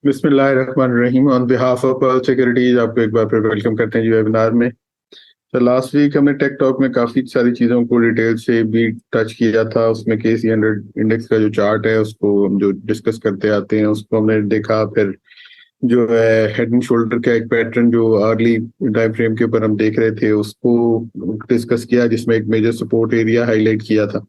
बिस्मिल्लाहिर्रहमानिर्रहीम। On behalf of pearl securities आपको एक बार फिर वेलकम करते हैं जी वेबिनार में। तो लास्ट वीक हमने टेक टॉक में काफी सारी चीजों को डिटेल से भी टच किया था। उसमें KC100 इंडेक्स का जो चार्ट है उसको हम जो डिस्कस करते आते हैं उसको हमने देखा। फिर जो है हेड एंड शोल्डर का एक पैटर्न जो अर्ली टाइम फ्रेम के ऊपर हम देख रहे थे उसको डिस्कस किया, जिसमें एक मेजर सपोर्ट एरिया हाईलाइट किया था।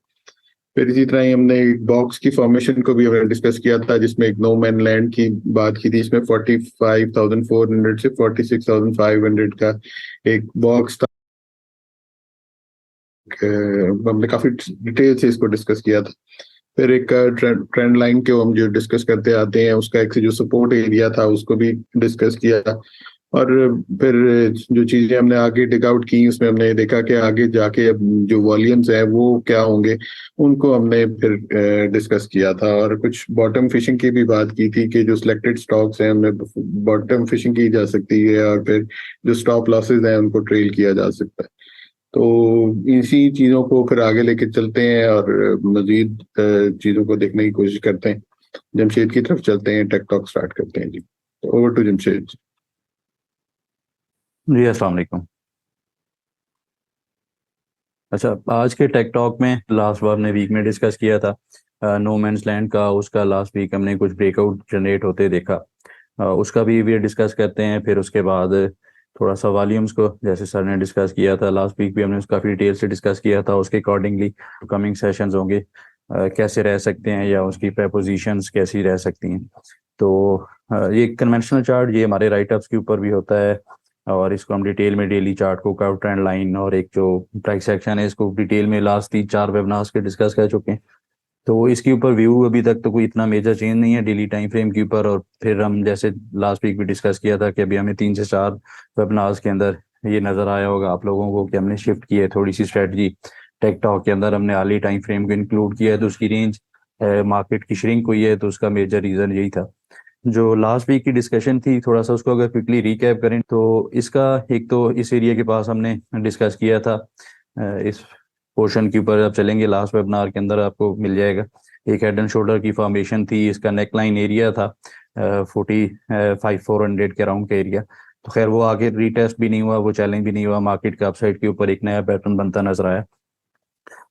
फिर इसी तरह ही हमने एक बॉक्स की फॉर्मेशन को भी हमने डिस्कस किया था, जिसमें एक नो मैन लैंड की बात की थी। इसमें 45,400 से 46,500 का एक बॉक्स था। हमने काफी डिटेल से इसको डिस्कस किया था। फिर एक ट्रेंड लाइन के हम जो डिस्कस करते आते हैं उसका एक से जो सपोर्ट एरिया था उसको भी डिस्कस किया। और फिर जो चीजें हमने आगे टिक आउट की उसमें हमने देखा कि आगे जाके अब जो वॉल्यूम्स है वो क्या होंगे, उनको हमने फिर डिस्कस किया था। और कुछ बॉटम फिशिंग की भी बात की थी कि जो सिलेक्टेड स्टॉक्स हैं उनमें बॉटम फिशिंग की जा सकती है और फिर जो स्टॉप लॉसेज हैं उनको ट्रेल किया जा सकता है। तो इसी चीजों को फिर आगे लेके चलते हैं और मजीद चीजों को देखने की कोशिश करते हैं। जमशेद की तरफ चलते हैं, टेक टॉक स्टार्ट करते हैं जी। Over to Jamshed. जी अस्सलाम वालेकुम। अच्छा, आज के टेक टॉक में लास्ट बार हमने वीक में डिस्कस किया था नो मैंस लैंड का। उसका लास्ट वीक हमने कुछ ब्रेकआउट जनरेट होते देखा। उसका भी डिस्कस करते हैं। फिर उसके बाद थोड़ा सा वॉल्यूम्स को जैसे सर ने डिस्कस किया था लास्ट वीक भी हमने उसका काफ़ी डिटेल से डिस्कस किया था। उसके अकॉर्डिंगली कमिंग सेशंस होंगे कैसे रह सकते हैं या उसकी प्रपोजिशंस कैसी रह सकती हैं। तो ये कन्वेंशनल चार्ट ये हमारे राइटअप्स के ऊपर भी होता है और इसको हम डिटेल में डेली चार्ट को कर्व ट्रेंड लाइन और एक जो प्राइस सेक्शन है इसको डिटेल में लास्ट 3-4 वेबिनार्स के डिस्कस कर चुके हैं। तो इसके ऊपर व्यू अभी तक तो कोई इतना मेजर चेंज नहीं है डेली टाइम फ्रेम के ऊपर। और फिर हम जैसे लास्ट वीक भी डिस्कस किया था कि अभी हमें 3 से 4 वेबिनार्स के अंदर ये नज़र आया होगा आप लोगों को कि हमने शिफ्ट की है थोड़ी सी स्ट्रेटजी। टेक टॉक के अंदर हमने अर्ली टाइम फ्रेम को इंक्लूड किया है तो उसकी रेंज मार्केट की श्रिंक हुई है। तो उसका मेजर रीज़न यही था। जो लास्ट वीक की डिस्कशन थी थोड़ा सा उसको अगर क्विकली रिकैप करें तो इसका एक तो इस एरिया के पास हमने डिस्कस किया था। इस पोर्शन के ऊपर आप चलेंगे लास्ट वेबिनार के अंदर आपको मिल जाएगा। एक हेड एंड शोल्डर की फॉर्मेशन थी, इसका नेक लाइन एरिया था 45,400 के अराउंड का एरिया। तो खैर वो आगे रीटेस्ट भी नहीं हुआ, वो चैलेंज भी नहीं हुआ, मार्केट के अपसाइड के ऊपर एक नया पैटर्न बनता नजर आया।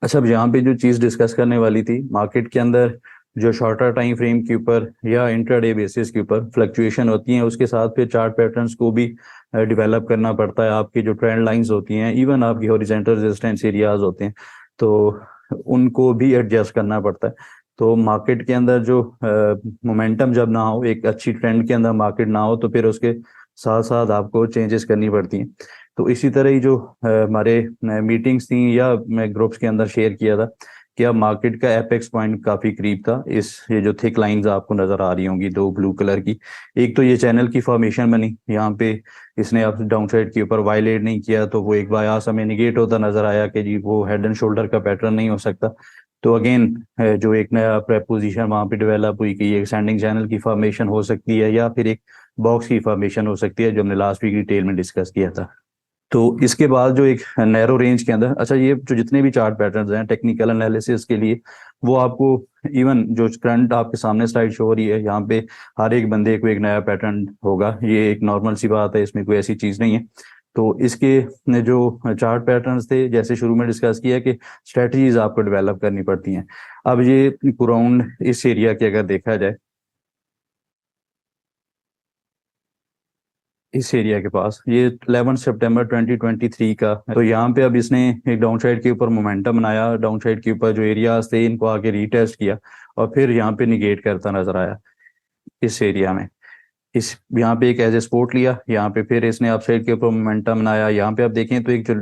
अच्छा, अब यहाँ पे जो चीज़ डिस्कस करने वाली थी मार्केट के अंदर जो शॉर्टर टाइम फ्रेम के ऊपर या इंट्राडे बेसिस के ऊपर फ्लक्चुएशन होती हैं उसके साथ फिर चार्ट पैटर्न्स को भी डेवलप करना पड़ता है। आपकी जो ट्रेंड लाइंस होती हैं, इवन आपकी हॉरिजॉन्टल रेजिस्टेंस एरियाज होते हैं, तो उनको भी एडजस्ट करना पड़ता है। तो मार्केट के अंदर जो मोमेंटम जब ना हो, एक अच्छी ट्रेंड के अंदर मार्केट ना हो, तो फिर उसके साथ साथ आपको चेंजेस करनी पड़ती हैं। तो इसी तरह ही जो हमारे मीटिंग्स थी या मैं ग्रुप्स के अंदर शेयर किया था कि अब मार्केट का एपेक्स पॉइंट काफी करीब था। इस ये जो थिक लाइंस आपको नजर आ रही होंगी दो ब्लू कलर की, एक तो ये चैनल की फॉर्मेशन बनी यहाँ पे। इसने अब डाउन साइड के ऊपर वायलेट नहीं किया तो वो एक बायास हमें निगेट होता नजर आया कि जी वो हेड एंड शोल्डर का पैटर्न नहीं हो सकता। तो अगेन जो एक नया प्रपोजिशन वहां पे डेवलप हुई कि ये सेंडिंग चैनल की फॉर्मेशन हो सकती है या फिर एक बॉक्स की फॉर्मेशन हो सकती है, जो हमने लास्ट वीक डिटेल में डिस्कस किया था। तो इसके बाद जो एक नैरो रेंज के अंदर, अच्छा ये जो जितने भी चार्ट पैटर्न्स हैं टेक्निकल एनालिसिस के लिए वो आपको इवन जो करंट आपके सामने स्लाइड शो हो रही है यहाँ पे हर एक बंदे को एक नया पैटर्न होगा। ये एक नॉर्मल सी बात है, इसमें कोई ऐसी चीज नहीं है। तो इसके जो चार्ट पैटर्न्स थे जैसे शुरू में डिस्कस किया कि स्ट्रेटजीज आपको डेवलप करनी पड़ती हैं। अब ये अराउंड इस एरिया की अगर देखा जाए, इस एरिया के पास ये 11 सितंबर 2023 का है। तो यहाँ पे अब इसने एक डाउन साइड के ऊपर मोमेंटम बनाया, डाउन साइड के ऊपर जो एरियाज थे इनको आगे रीटेस्ट किया और फिर यहाँ पे निगेट करता नजर आया इस एरिया में। इस यहाँ पे एक एज ए सपोर्ट लिया, यहाँ पे फिर इसने अपसाइड के ऊपर मोमेंटम बनाया। यहाँ पे आप देखें तो एक जो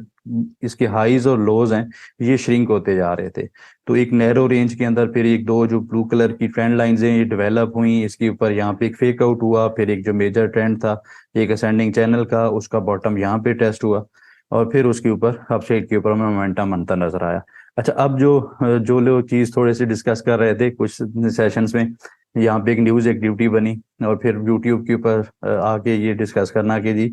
इसके हाईज और लोज हैं ये श्रिंक होते जा रहे थे। तो एक नैरो रेंज के अंदर फिर एक दो जो ब्लू कलर की ट्रेंड लाइंस हैं ये डेवलप हुई, इसके ऊपर यहाँ पे एक फेक आउट हुआ, फिर एक जो मेजर ट्रेंड था एक असेंडिंग चैनल का उसका बॉटम यहाँ पे टेस्ट हुआ और फिर उसके ऊपर अपसाइड के ऊपर मोमेंटम बनता नजर आया। अच्छा, अब जो जो लोग चीज थोड़े से डिस्कस कर रहे थे कुछ सेशंस में, यहाँ पे एक न्यूज एक ड्यूटी बनी और फिर यूट्यूब के ऊपर आके ये डिस्कस करना कि जी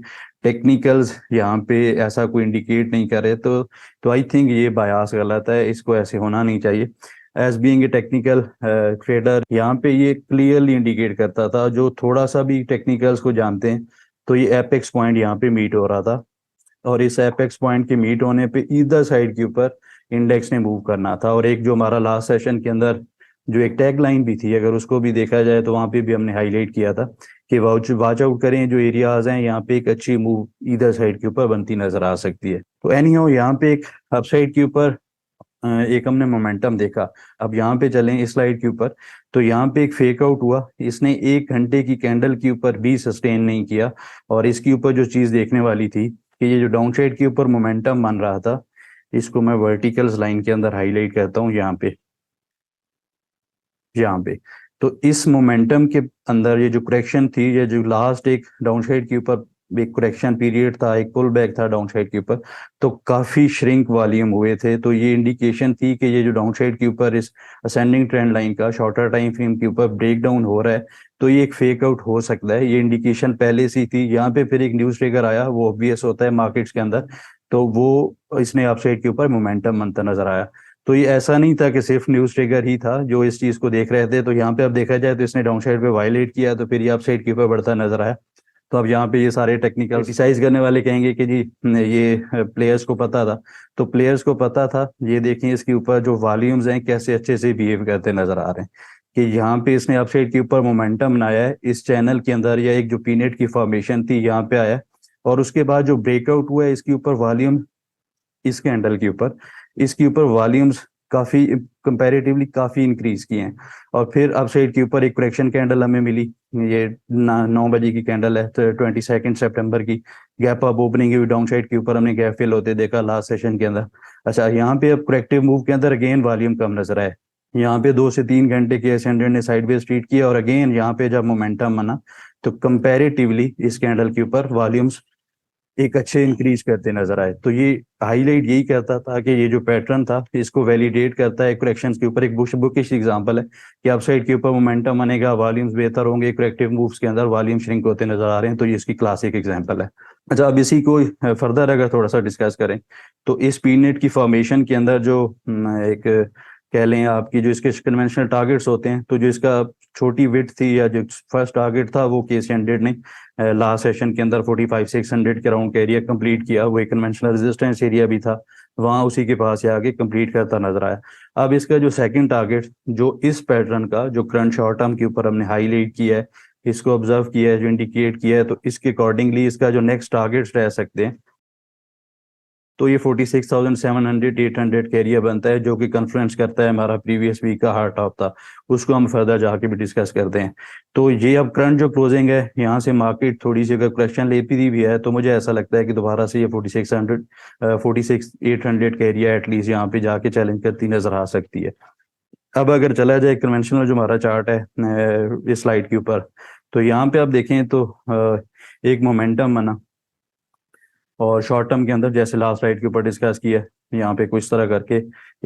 टेक्निकल्स यहाँ पे ऐसा कोई इंडिकेट नहीं कर रहे। तो आई थिंक ये बायास गलत है, इसको ऐसे होना नहीं चाहिए। As being a technical trader यहाँ पे ये क्लियरली इंडिकेट करता था, जो थोड़ा सा भी टेक्निकल्स को जानते हैं तो ये एपेक्स पॉइंट यहाँ पे मीट हो रहा था, और इस एपेक्स पॉइंट के मीट होने पे ईदर साइड के ऊपर इंडेक्स ने मूव करना था। और एक जो हमारा लास्ट सेशन के अंदर जो एक टैग लाइन भी थी, अगर उसको भी देखा जाए तो वहां पे भी हमने हाईलाइट किया था कि वॉच आउट करें, जो एरियाज हैं यहाँ पे एक अच्छी मूव ईदर साइड के ऊपर बनती नजर आ सकती है। तो एनी हाउ यहाँ पे एक अपसाइड के ऊपर एक हमने मोमेंटम देखा। अब यहाँ पे चलें इस स्लाइड के ऊपर, तो यहाँ पे एक फेक आउट हुआ, इसने 1 घंटे की कैंडल के ऊपर भी सस्टेन नहीं किया। और इसके ऊपर जो चीज देखने वाली थी कि ये जो डाउन साइड के ऊपर मोमेंटम बन रहा था, इसको मैं वर्टिकल्स लाइन के अंदर हाईलाइट करता हूँ यहाँ पे। तो इस मोमेंटम के अंदर ये जो करेक्शन थी, ये जो लास्ट एक डाउन साइड के ऊपर एक करेक्शन पीरियड था, एक पुल बैक था डाउन साइड के ऊपर, तो काफी श्रिंक वॉल्यूम हुए थे। तो ये इंडिकेशन थी कि ये जो डाउन साइड के ऊपर इस असेंडिंग ट्रेंड लाइन का शॉर्टर टाइम फ्रेम के ऊपर ब्रेक डाउन हो रहा है, तो ये एक फेक आउट हो सकता है। ये इंडिकेशन पहले से थी। यहाँ पे फिर एक न्यूज ट्रिगर आया, वो ऑब्वियस होता है मार्केट्स के अंदर, तो वो इसने अपसाइड के ऊपर मोमेंटम बनता नजर आया। तो ये ऐसा नहीं था कि सिर्फ न्यूज ट्रिगर ही था जो इस चीज को देख रहे थे। तो यहाँ पे अब देखा जाए तो इसने डाउन साइड पे वायलेट किया, तो फिर ये अपसाइड के ऊपर बढ़ता नजर आया। तो अब यहाँ पे ये सारे टेक्निकल क्रिटिसाइज करने वाले कहेंगे कि जी ये प्लेयर्स को पता था। तो प्लेयर्स को पता था, ये देखें इसके ऊपर जो वॉल्यूम्स हैं कैसे अच्छे से बिहेव करते नजर आ रहे हैं कि यहाँ पे इसने अपसाइड के ऊपर मोमेंटम बनाया है इस चैनल के अंदर, या एक जो पीनेट की फॉर्मेशन थी यहाँ पे आया, और उसके बाद जो ब्रेकआउट हुआ है इसके ऊपर वॉल्यूम, इस कैंडल के ऊपर इसके ऊपर वॉल्यूम्स काफी कंपैरेटिवली काफी इंक्रीज किए हैं। और फिर अपसाइड के ऊपर एक करेक्शन कैंडल हमें मिली, ये 9 बजे की कैंडल है, तो 22 सितंबर की गैप अप ओपनिंग हुई डाउन साइड के ऊपर, हमने गैप फिल होते देखा लास्ट सेशन के अंदर। अच्छा, यहाँ पे अब करेक्टिव मूव के अंदर अगेन वॉल्यूम कम नजर आए। यहाँ पे 2 से 3 घंटे के S&P ने साइडवेज ट्रीट किया, और अगेन यहाँ पे जब मोमेंटम बना तो कंपैरेटिवली इस कैंडल के ऊपर वॉल्यूम्स एक अच्छे इंक्रीज करते नजर आए। तो ये हाईलाइट यही करता था कि ये जो पैटर्न था इसको वैलिडेट करता है करेक्शंस के ऊपर। एक बुकिश एग्जांपल है कि अपसाइड के ऊपर मोमेंटम बनेगा, वॉल्यूम्स बेहतर होंगे, करेक्टिव मूव्स के अंदर वॉल्यूम श्रिंक होते नजर आ रहे हैं। तो ये इसकी क्लासिक एग्जांपल है। अच्छा, अब इसी को फर्दर अगर थोड़ा सा डिस्कस करें, तो इस पीनेट की फॉर्मेशन के अंदर जो एक कह लें आपकी जो इसके कन्वेंशनल टारगेट्स होते हैं, तो जो इसका छोटी विड्थ थी या जो फर्स्ट टारगेट था वो KC100 ने लास्ट सेशन के अंदर 45,600 के राउंड का एरिया कंप्लीट किया। वो एक कन्वेंशनल रेजिस्टेंस एरिया भी था, वहां उसी के पास आगे कंप्लीट करता नजर आया। अब इसका जो सेकंड टारगेट, जो इस पैटर्न का जो करंट शॉर्ट टर्म के ऊपर हमने हाईलाइट किया है, इसको ऑब्जर्व किया है, जो इंडिकेट किया है, तो इसके अकॉर्डिंगली इसका जो नेक्स्ट टारगेट्स रह सकते हैं, तो ये 46,700 800 का एरिया बनता है, जो कि कन्फ्लुएंस करता है हमारा प्रीवियस वीक का हार्ड टॉप था। उसको हम फर्दर जाके भी डिस्कस करते हैं। तो ये अब करंट जो क्लोजिंग है, यहाँ से मार्केट थोड़ी सी अगर करेक्शन लेती भी है, तो मुझे ऐसा लगता है कि दोबारा से ये 46,800 का एरिया एटलीस्ट यहाँ पे जाके चैलेंज करती नजर आ सकती है। अब अगर चला जाए कन्वेंशनल जो हमारा चार्ट है इस स्लाइड के ऊपर, तो यहाँ पे आप देखें तो एक मोमेंटम बना, और शॉर्ट टर्म के अंदर जैसे लास्ट स्लाइड के ऊपर डिस्कस किया, यहाँ पे कुछ तरह करके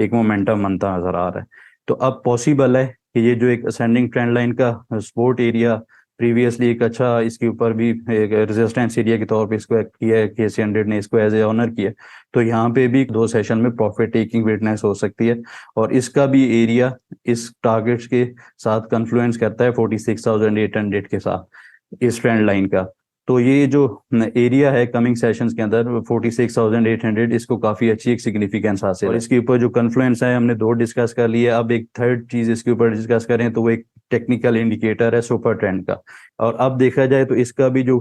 एक मोमेंटम बनता नजर आ रहा है। तो अब पॉसिबल है कि ये जो एक असेंडिंग ट्रेंड लाइन का सपोर्ट एरिया प्रीवियसली एक अच्छा इसके ऊपर भी एक रेजिस्टेंस एरिया के तौर पे इसको किया है, KC100 ने इसको एज ए ऑनर किया, तो यहाँ पे भी 2 सेशन में प्रॉफिट टेकिंग विटनेस हो सकती है। और इसका भी एरिया इस टारगेट्स के साथ कन्फ्लुएंस करता है 46,800 के साथ इस ट्रेंड लाइन का। तो ये जो एरिया है कमिंग सेशंस के अंदर 46,800, इसको काफी अच्छी एक सिग्निफिकेंस हासिल है। और इसके ऊपर जो कन्फ्लुएंस है हमने 2 डिस्कस कर लिए। अब एक थर्ड चीज इसके ऊपर डिस्कस करें, तो वो एक टेक्निकल इंडिकेटर है सुपर ट्रेंड का। और अब देखा जाए तो इसका भी जो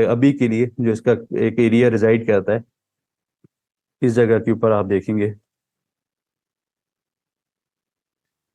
अभी के लिए जो इसका एक एरिया रिजाइड करता है, इस जगह के ऊपर आप देखेंगे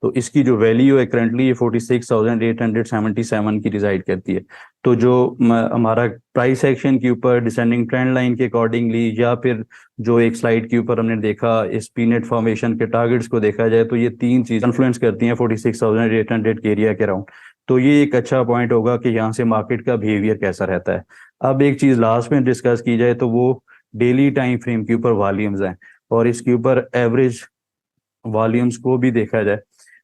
तो इसकी जो वैल्यू है करंटली ये 46,877 की रिजाइड करती है। तो जो हमारा प्राइस एक्शन के ऊपर डिसेंडिंग ट्रेंड लाइन के अकॉर्डिंगली, या फिर जो एक स्लाइड के ऊपर हमने देखा इस पीनेट फॉर्मेशन के टारगेट्स को देखा जाए, तो ये 3 चीज इन्फ्लुएंस करती हैं 46,800 के एरिया के अराउंड। तो ये एक अच्छा पॉइंट होगा कि यहाँ से मार्केट का बिहेवियर कैसा रहता है। अब एक चीज लास्ट में डिस्कस की जाए, तो वो डेली टाइम फ्रेम के ऊपर वॉल्यूम्स हैं, और इसके ऊपर एवरेज वॉल्यूम्स को भी देखा जाए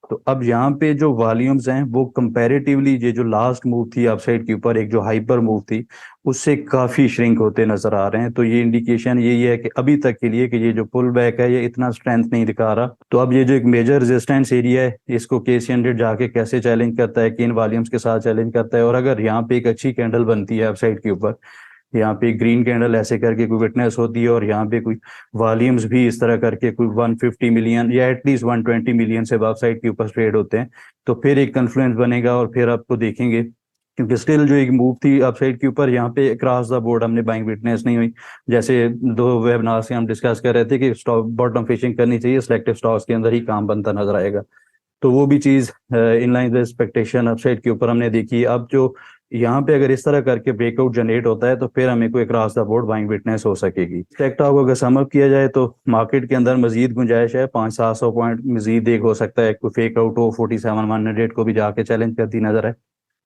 तो अब यहाँ पे जो वॉल्यूम्स हैं वो कंपैरेटिवली ये जो लास्ट मूव थी अपसाइड के ऊपर, एक जो हाइपर मूव थी, उससे काफी श्रिंक होते नजर आ रहे हैं। तो ये इंडिकेशन यही है कि अभी तक के लिए कि ये जो पुल बैक है ये इतना स्ट्रेंथ नहीं दिखा रहा। तो अब ये जो एक मेजर रेजिस्टेंस एरिया है, इसको KC 100 जाके कैसे चैलेंज करता है, किन वॉल्यूम्स के साथ चैलेंज करता है, और अगर यहाँ पे एक अच्छी कैंडल बनती है अपसाइड के ऊपर, यहाँ पे ग्रीन कैंडल ऐसे करके कोई विटनेस होती है और यहाँ पे कोई वॉल्यूम्स भी इस तरह करके कोई 150 मिलियन या एटलीस्ट 120 मिलियन से वेबसाइट के ऊपर ट्रेड होते हैं, तो फिर एक कन्फ्लुएंस बनेगा और फिर आपको देखेंगे। क्योंकि स्टिल जो एक मूव थी अपसाइड के ऊपर, यहाँ पे क्रॉस द बोर्ड हमने बाइंग विटनेस नहीं हुई। जैसे 2 वेबिनार से हम डिस्कस कर रहे थे कि स्टॉक बॉटम फिशिंग करनी चाहिए, सिलेक्टिव स्टॉक्स के अंदर ही काम बनता नजर आएगा। तो वो भी चीज in line with expectation upside के ऊपर हमने देखी। अब जो यहाँ पे अगर इस तरह करके ब्रेकआउट जनरेट होता है तो फिर हमें कोई cross the board buying witness हो सकेगी। टेक्टा को अगर समअप किया जाए तो मार्केट के अंदर मजीद गुंजाइश है, 500-700 पॉइंट मजीद एक हो सकता है, कोई फेक आउट हो 47-100 को भी जाके चैलेंज करती नजर है।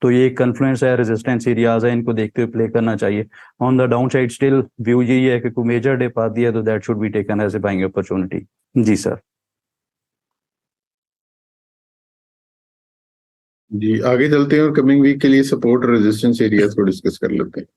तो ये कन्फ्लुएंस है, रेजिस्टेंस एरियाज है, इनको देखते हुए प्ले करना चाहिए। On the down side still view यही है कि कोई मेजर डिप आती है तो that should be taken as a buying opportunity. जी सर। जी, आगे चलते हैं और कमिंग वीक के लिए सपोर्ट और रेजिस्टेंस एरियाज को डिस्कस कर लेते हैं।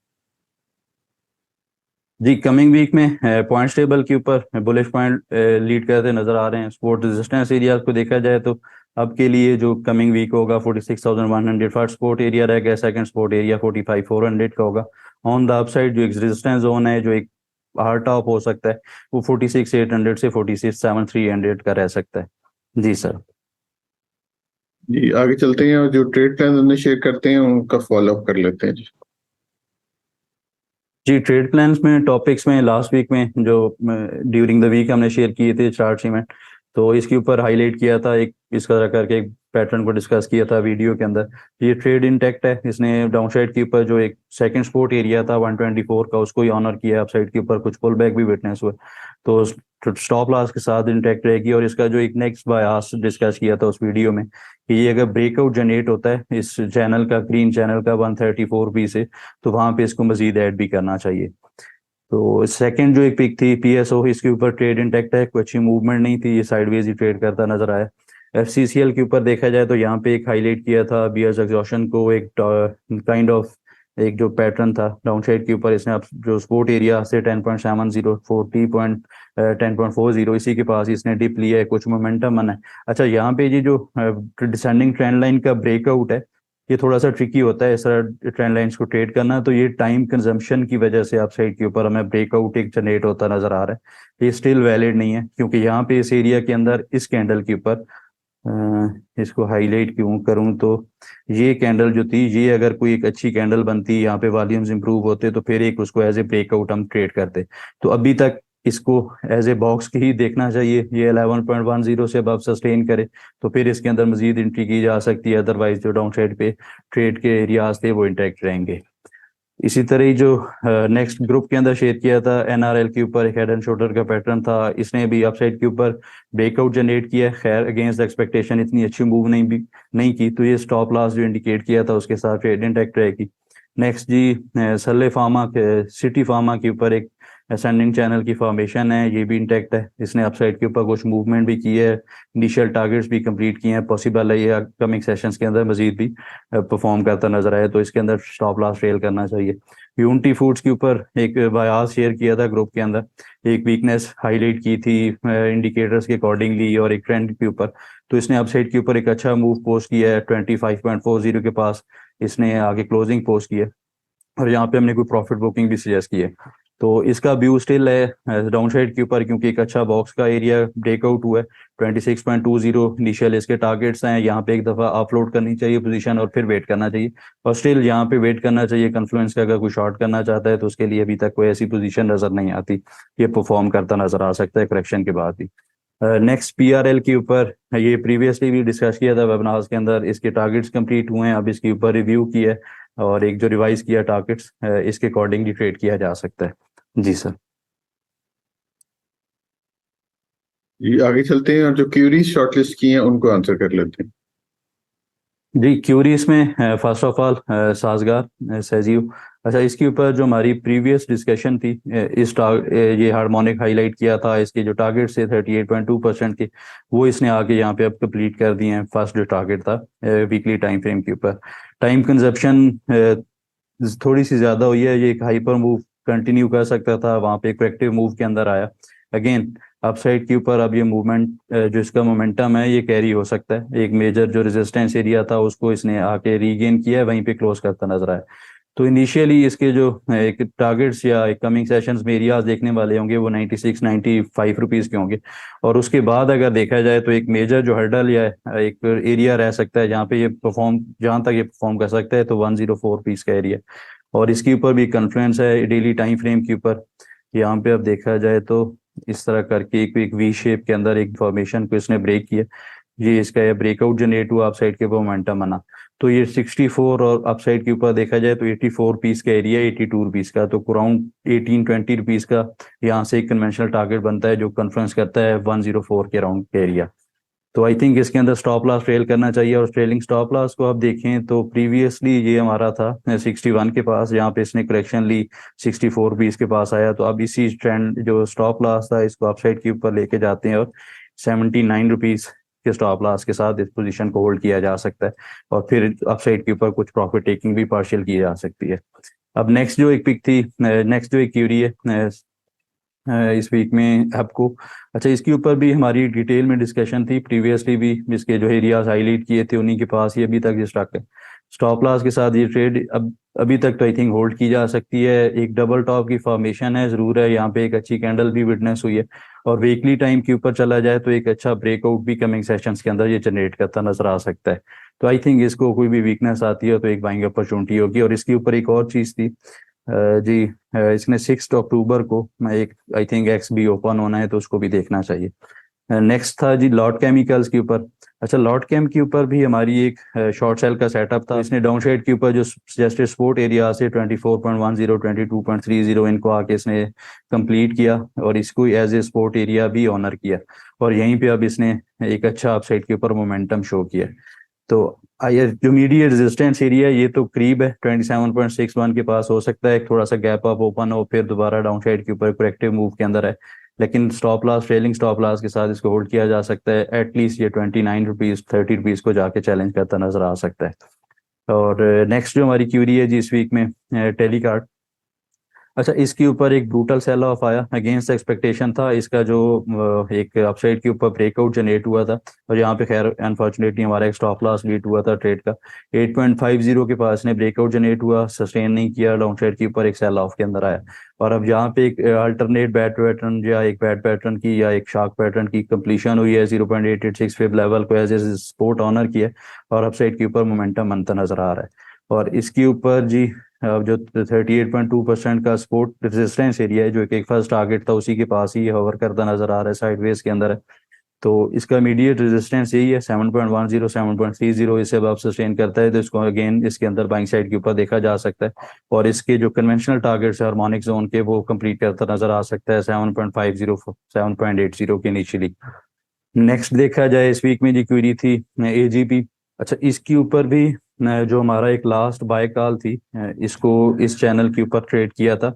जी, कमिंग वीक में पॉइंट टेबल के ऊपर बुलिश पॉइंट लीड करते नजर आ रहे हैं। सपोर्ट रेजिस्टेंस एरियाज को देखा जाए तो अब के लिए जो कमिंग वीक होगा 46,100 फर्स्ट सपोर्ट एरिया रहेगा, सेकंड सपोर्ट एरिया 45,400 का होगा। ऑन द अपसाइड जो एक रेजिस्टेंस जोन है, जो एक हार्ड टॉप हो सकता है, वो 46,800 से 46,300 का रह सकता है। जी सर। जी, आगे चलते हैं और जो ट्रेड प्लान हमने शेयर करते हैं उनका फॉलो अप कर लेते हैं। जी, जी, ट्रेड प्लान्स में टॉपिक्स में लास्ट वीक में जो ड्यूरिंग द वीक हमने शेयर किए थे चार्ट में, तो इसके ऊपर हाईलाइट किया था, एक इस तरह करके एक पैटर्न को डिस्कस किया था वीडियो के अंदर। ये ट्रेड इंटैक्ट है, इसने डाउनसाइड के ऊपर जो एक सेकंड सपोर्ट एरिया था 124 का, उसको ही ऑनर किया। अपसाइड के ऊपर कुछ पुल बैक भी विटनेस हुए, तो स्टॉप लॉस के साथ इंटैक्ट रहेगी। और इसका जो एक नेक्स्ट बायस डिस्कस किया था उस वीडियो में कि ये अगर ब्रेकआउट जनरेट होता है इस चैनल का, ग्रीन चैनल का 134 से, तो वहां पे इसको मजीद ऐड भी करना चाहिए। तो सेकंड जो एक पिक थी PSO, इसके ऊपर ट्रेड इंटैक्ट है, कोई अच्छी मूवमेंट नहीं थी, ये साइडवेज ही ट्रेड करता नजर आया। FCCL के ऊपर देखा जाए तो यहाँ पे एक हाईलाइट किया था बियर्स एग्जॉशन को, एक काइंड ऑफ एक जो पैटर्न था डाउनसाइड के ऊपर, इसने अब जो सपोर्ट एरिया से 10.70 10.40 इसी के पास इसने डिप लिया है, कुछ मोमेंटम बना है। अच्छा, यहाँ पे ये जो डिसेंडिंग ट्रेंड लाइन का ब्रेकआउट है, ये थोड़ा सा ट्रिकी होता है इस तरह ट्रेंड लाइंस को ट्रेड करना। तो ये टाइम कंजम्पशन की वजह से अपसाइड के ऊपर हमें ब्रेकआउट एक जनरेट होता नजर आ रहा है। ये स्टिल वैलिड नहीं है, क्योंकि यहाँ पे इस एरिया के अंदर इस कैंडल के ऊपर इसको हाईलाइट क्यों करूं, तो ये कैंडल जो थी, ये अगर कोई एक अच्छी कैंडल बनती, यहाँ पे वॉल्यूम्स इंप्रूव होते, तो फिर एक उसको एज ए ब्रेकआउट हम ट्रेड करते। तो अभी तक इसको एज ए बॉक्स की ही देखना चाहिए। ये 11.10 से अब सस्टेन करे तो फिर इसके अंदर मजीद एंट्री की जा सकती है, अदरवाइज जो डाउन साइड पे ट्रेड के एरियाज थे वो इंटैक्ट रहेंगे। इसी तरह ही जो नेक्स्ट ग्रुप के अंदर शेयर किया था NRL के ऊपर, एक हेड एंड शोल्डर का पैटर्न था, इसने भी अपसाइड के ऊपर ब्रेकआउट जनरेट किया। खैर अगेंस्ट द एक्सपेक्टेशन इतनी अच्छी मूव नहीं की, तो ये स्टॉप लॉस जो इंडिकेट किया था उसके साथ ट्रेड इंटैक्ट रहेगी। नेक्स्ट जी, सल्ले फार्मा के सिटी फार्मा के ऊपर एक असेंडिंग चैनल की फॉर्मेशन है, ये भी इंटैक्ट है। इसने अपसाइड के ऊपर कुछ मूवमेंट भी की है, इनिशियल टारगेट्स भी कंप्लीट किए हैं। पॉसिबल है ये अपकमिंग सेशंस के अंदर मजीद भी परफॉर्म करता नजर आए, तो इसके अंदर स्टॉप लॉस ट्रेल करना चाहिए। यूनिटी फूड्स के ऊपर एक बायास शेयर किया था ग्रुप के अंदर, एक वीकनेस हाईलाइट की थी इंडिकेटर्स के अकॉर्डिंगली और एक ट्रेंड के ऊपर। तो इसने अपसाइड के ऊपर एक अच्छा मूव पोस्ट किया है 25.40 के पास, इसने आगे क्लोजिंग पोस्ट की है, और यहाँ पे हमने कोई प्रॉफिट बुकिंग भी सजेस्ट की है। तो इसका व्यू स्टिल है डाउन साइड के ऊपर, क्योंकि एक अच्छा बॉक्स का एरिया ब्रेकआउट हुआ है 26.20 इनिशियल इसके टारगेट्स हैं। यहाँ पे एक दफ़ा अपलोड करनी चाहिए पोजीशन और फिर वेट करना चाहिए, और स्टिल यहाँ पे वेट करना चाहिए कन्फ्लुएंस का। अगर कोई शॉर्ट करना चाहता है तो उसके लिए अभी तक कोई ऐसी पोजीशन नजर नहीं आती, ये परफॉर्म करता नजर आ सकता है करेक्शन के बाद भी। नेक्स्ट PRL के ऊपर, ये प्रीवियसली भी डिस्कस किया था वेबिनार्स के अंदर, इसके टारगेट्स कंप्लीट हुए हैं, अब इसके ऊपर रिव्यू किया है और एक जो रिवाइज किया टारगेट्स, इसके अकॉर्डिंगली ट्रेड किया जा सकता है। जी सर। जी, आगे चलते हैं और जो क्यूरीज शॉर्टलिस्ट की हैं उनको आंसर कर लेते हैं। जी, क्यूरीज में फर्स्ट ऑफ ऑल साजगार सजीव। अच्छा, इसके ऊपर जो हमारी प्रीवियस डिस्कशन थी, ये हार्मोनिक हाईलाइट किया था, इसके जो टारगेट से 38.2% के, वो इसने आके यहाँ पे अब कंप्लीट कर दिए हैं। फर्स्ट जो टारगेट था वीकली टाइम फ्रेम के ऊपर, टाइम कंजप्शन थोड़ी सी ज्यादा हुई है। ये एक हाइपर मूव कंटिन्यू कर सकता था, वहां पे एक करेक्टिव मूव के अंदर आया अगेन अपसाइड के ऊपर। अब ये मूवमेंट जो इसका मोमेंटम है ये कैरी हो सकता है। एक मेजर जो रेजिस्टेंस एरिया था उसको इसने आके रीगेन किया है, वहीं पे क्लोज करता नजर आया। तो इनिशियली इसके जो एक टारगेट्स या एक कमिंग सेशंस में एरियाज देखने वाले होंगे वो 96 95 रुपीस के होंगे। और उसके बाद अगर देखा जाए तो एक मेजर जो हर्डल या एक एरिया रह सकता है जहाँ पे ये परफॉर्म, जहाँ तक ये परफॉर्म कर सकता है, तो 104 पीस का एरिया। और इसके ऊपर भी कन्फ्लुएंस है डेली टाइम फ्रेम के ऊपर। यहाँ पे अब देखा जाए तो इस तरह करके एक वी शेप के अंदर एक फॉर्मेशन को इसने ब्रेक किया। ये इसका ये ब्रेकआउट जनरेट हुआ अपसाइड के ऊपर मोमेंटम बना। तो ये 64 और अपसाइड के ऊपर देखा जाए तो 84 पीस का एरिया, 82 रुपीस का, तो अराउंड 18-20 रुपीस का यहाँ से एक कन्वेंशनल टारगेट बनता है जो कन्फ्रेंस करता है 104 के अराउंड का एरिया। तो आई थिंक इसके अंदर स्टॉप लॉस ट्रेल करना चाहिए। और ट्रेलिंग स्टॉप लॉस को आप देखें तो प्रीवियसली ये हमारा था 61 के पास, जहाँ पे इसने करेक्शन ली 64 बीस के पास आया। तो अब इसी ट्रेंड जो स्टॉप लॉस था इसको अपसाइड के ऊपर लेके जाते हैं और 79 रुपीज के स्टॉप लॉस के साथ इस पोजीशन को होल्ड किया जा सकता है। और फिर अपसाइड के ऊपर कुछ प्रॉफिट टेकिंग भी पार्शियल की जा सकती है। अब नेक्स्ट जो एक पिक थी, नेक्स्ट जो एक क्यूरी है इस वीक में आपको। अच्छा, इसके ऊपर भी हमारी डिटेल में डिस्कशन थी प्रीवियसली भी, इसके जो एरियाज हाईलाइट किए थे उन्हीं के पास ये अभी तक ये स्टॉक है। स्टॉप लॉस के साथ ये ट्रेड अब अभी तक तो आई थिंक होल्ड की जा सकती है। एक डबल टॉप की फॉर्मेशन है जरूर है, यहाँ पे एक अच्छी कैंडल भी विटनेस हुई है। और वीकली टाइम के ऊपर चला जाए तो एक अच्छा ब्रेकआउट भी कमिंग सेशंस के अंदर ये जनरेट करता नजर आ सकता है। तो आई थिंक इसको कोई भी वीकनेस आती है तो एक बाइंग अपॉर्चुनिटी होगी। और इसके ऊपर एक और चीज थी जी, इसने 6 अक्टूबर को एक आई थिंक एक्स भी ओपन होना है तो उसको भी देखना चाहिए। नेक्स्ट था जी लॉर्ड केमिकल्स के ऊपर। अच्छा, लॉर्ड केम के ऊपर भी हमारी एक शॉर्ट सेल का सेटअप था। इसने डाउन साइड के ऊपर जो सजेस्टेड सपोर्ट एरिया से 24.10 22.30 इनको आके इसने कंप्लीट किया और इसको एज ए सपोर्ट एरिया भी ऑनर किया। और यहीं पे अब इसने एक अच्छा अपसाइड के ऊपर मोमेंटम शो किया। तो ये जो मीडियट रेजिस्टेंस एरिया ये तो करीब है 27.61 के पास, हो सकता है थोड़ा सा गैप अप ओपन हो फिर दोबारा डाउन साइड के ऊपर करेक्टिव मूव के अंदर है। लेकिन stop loss, trailing stop loss के साथ इसको होल्ड किया जा सकता है। एटलीस्ट ये 29 रुपीज 30 रुपीज को जाके चैलेंज करता नजर आ सकता है। और नेक्स्ट जो हमारी क्यूरी है जी इस वीक में टेलीकार्ट। अच्छा, इसके ऊपर एक ब्रूटल सेल ऑफ आया, अगेंस्ट एक्सपेक्टेशन था इसका जो एक अपसाइड के ऊपर ब्रेकआउट जनरेट हुआ था। और यहाँ पे खैर अनफॉर्चुनेटली हमारा एक स्टॉप लॉस लीड हुआ था ट्रेड का 8.50 के पास ने ब्रेकआउट जनरेट हुआ, सस्टेन नहीं किया, डाउन साइड के ऊपर एक सेल ऑफ के अंदर आया। और अब यहाँ पे एक अल्टरनेट बैड पैटर्न या एक बैड पैटर्न की या एक शार्क पैटर्न की कंप्लीशन हुई है। 0.886 लेवल को एज ए सपोर्ट ऑनर किया और अपसाइड के ऊपर मोमेंटम बनता नजर आ रहा है। और इसके ऊपर जी अब जो 38.2% का सपोर्ट रेजिस्टेंस एरिया है जो एक फर्स्ट टारगेट था उसी के पास ही होवर करता नजर आ रहा है, साइडवेज के अंदर है। तो इसका इमीडिएट रेजिस्टेंस यही है 7.10 7.30, इसे अब सस्टेन करता है तो इसको अगेन इसके अंदर बाइंग साइड के ऊपर देखा जा सकता है। और इसके जो कन्वेंशनल टारगेट्स है हार्मोनिक जोन के वो कंप्लीट करता नजर आ सकता है 7.50 7.80 के इनिशियली। नेक्स्ट देखा जाए इस वीक में जो क्वेरी थी एजीपी। अच्छा, इसके ऊपर भी जो हमारा एक लास्ट बाय कॉल थी, इसको इस चैनल के ऊपर ट्रेड किया था।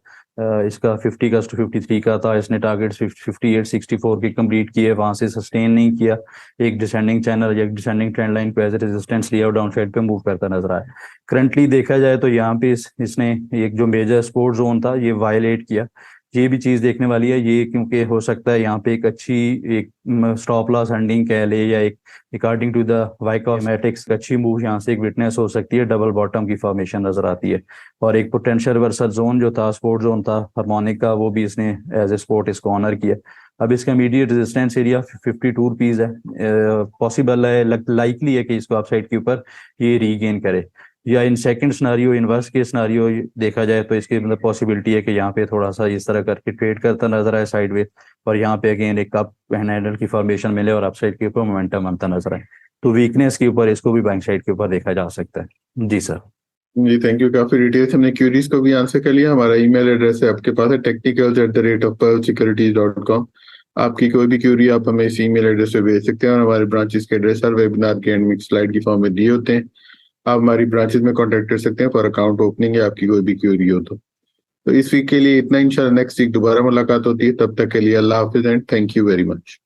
इसका 50 का 53 का था, इसने टारगेट 58 64 की कंप्लीट किए, वहां से सस्टेन नहीं किया। एक डिसेंडिंग चैनल या एक डिसेंडिंग ट्रेंड लाइन को एज ए रेजिस्टेंस लिया और डाउन साइड पे मूव करता नजर आया। करंटली देखा जाए तो यहाँ पे इसने एक जो मेजर सपोर्ट जोन था ये वायलेट किया। ये भी चीज देखने वाली है ये, क्योंकि हो सकता है यहाँ पे एक अच्छी एक स्टॉप लॉस हंडिंग कह ले या एक अकॉर्डिंग टू द वाइकोमेटिक्स अच्छी मूव यहाँ से एक विटनेस हो सकती है, डबल बॉटम की फॉर्मेशन नजर आती है। और एक पोटेंशियल रिवर्सल जोन जो था स्पोर्ट जोन था हार्मोनिक का वो भी इसने एज ए स्पोर्ट इसको ऑनर किया। अब इसका इमीडिएट रेजिस्टेंस एरिया 52 रुपीज है। पॉसिबल है, लाइकली है कि इसको अपसाइड के ऊपर ये रीगेन करे। या इन सेकंड सिनारियो, इनवर्स के सिनारियो देखा जाए तो इसकी मतलब पॉसिबिलिटी है कि यहाँ पे थोड़ा सा इस तरह करके ट्रेड करता नजर आए साइडवेज और यहाँ पे अगेन एक कप हैंडल की फॉर्मेशन मिले और अपसाइड के ऊपर मोमेंटम बनता नजर आए। तो वीकनेस के ऊपर इसको भी बैंक साइड के ऊपर देखा जा सकता है। जी सर। जी थैंक यू, काफी डिटेल्स हमने क्यूरीज को भी आंसर कर लिया। हमारा ईमेल एड्रेस है आपके पास है technicals@pearlsecurities.com। आपकी कोई भी क्यूरी आप हमें इस ईमेल एड्रेस पे भेज सकते हैं और हमारे ब्रांचेस के एड्रेस हर वेबिनार के एंड में स्लाइड की फॉर्म में दिए होते हैं। आप हमारी ब्रांचेस में कांटेक्ट कर सकते हैं फॉर अकाउंट ओपनिंग या आपकी कोई भी क्वेरी हो तो इस वीक के लिए इतना। इंशाल्लाह नेक्स्ट वीक दोबारा मुलाकात होती है, तब तक के लिए अल्लाह हाफिज and thank you very much.